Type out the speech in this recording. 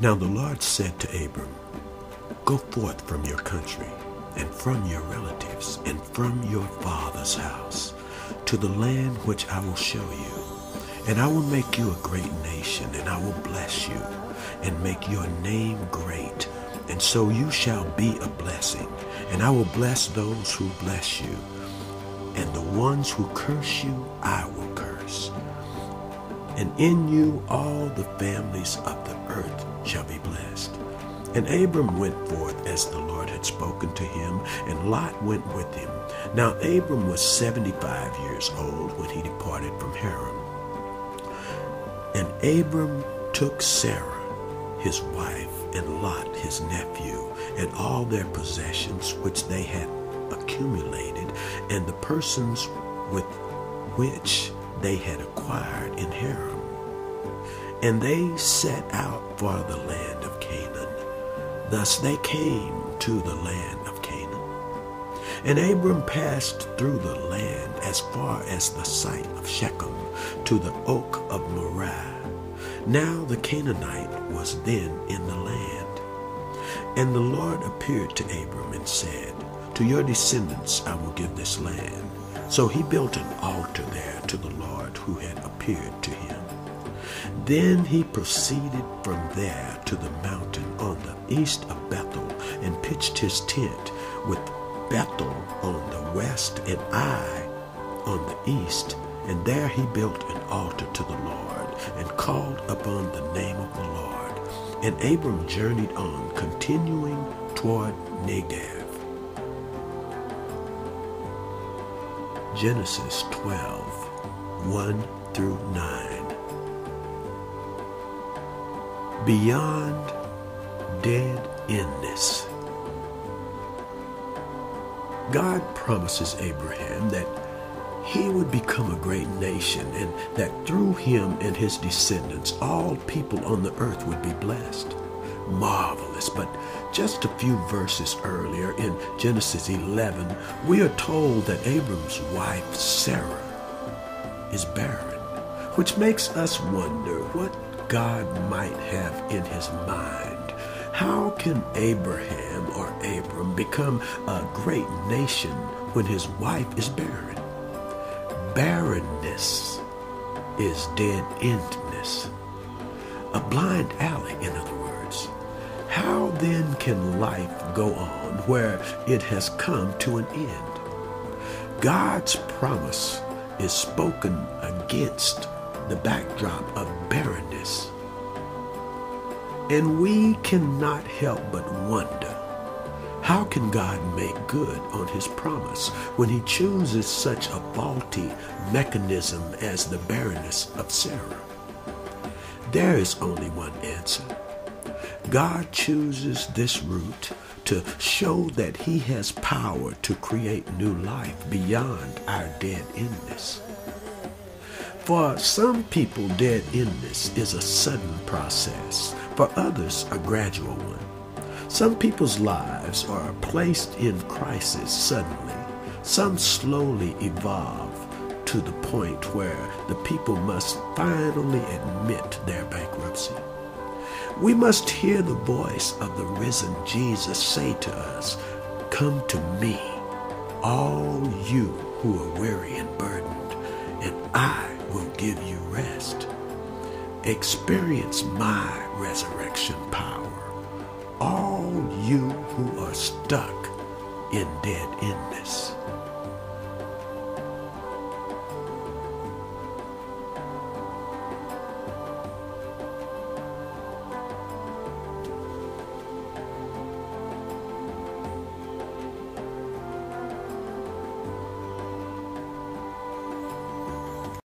Now the Lord said to Abram, "Go forth from your country, and from your relatives, and from your father's house, to the land which I will show you. And I will make you a great nation, and I will bless you, and make your name great. And so you shall be a blessing, and I will bless those who bless you, and the ones who curse you I will curse. And in you all the families of the earth shall be blessed." And Abram went forth as the Lord had spoken to him, and Lot went with him. Now Abram was 75 years old when he departed from Haran. And Abram took Sarah, his wife, and Lot, his nephew, and all their possessions which they had accumulated, and the persons with which they had acquired in Haran. And they set out for the land of Canaan. Thus they came to the land of Canaan. And Abram passed through the land as far as the site of Shechem, to the oak of Moreh. Now the Canaanite was then in the land. And the Lord appeared to Abram and said, "To your descendants I will give this land." So he built an altar there to the Lord who had appeared to him. Then he proceeded from there to the mountain on the east of Bethel, and pitched his tent, with Bethel on the west and Ai on the east. And there he built an altar to the Lord, and called upon the name of the Lord. And Abram journeyed on, continuing toward Negev. Genesis 12, 1 through 9. Beyond dead endness. God promises Abraham that he would become a great nation, and that through him and his descendants all people on the earth would be blessed. Marvelous. But just a few verses earlier in Genesis 11, we are told that Abram's wife Sarah is barren, which makes us wonder what God might have in his mind. How can Abraham or Abram become a great nation when his wife is barren? Barrenness is dead endness, a blind alley, in other words. How then can life go on where it has come to an end? God's promise is spoken against the backdrop of barrenness. And we cannot help but wonder, how can God make good on his promise when he chooses such a faulty mechanism as the barrenness of Sarah? There is only one answer. God chooses this route to show that he has power to create new life beyond our dead endness. For some people, dead endness is a sudden process. For others, a gradual one. Some people's lives are placed in crisis suddenly. Some slowly evolve to the point where the people must finally admit their bankruptcy. We must hear the voice of the risen Jesus say to us, "Come to me, all you who are weary and burdened, and I will give you rest. Experience my resurrection power, all you who are stuck in dead endness."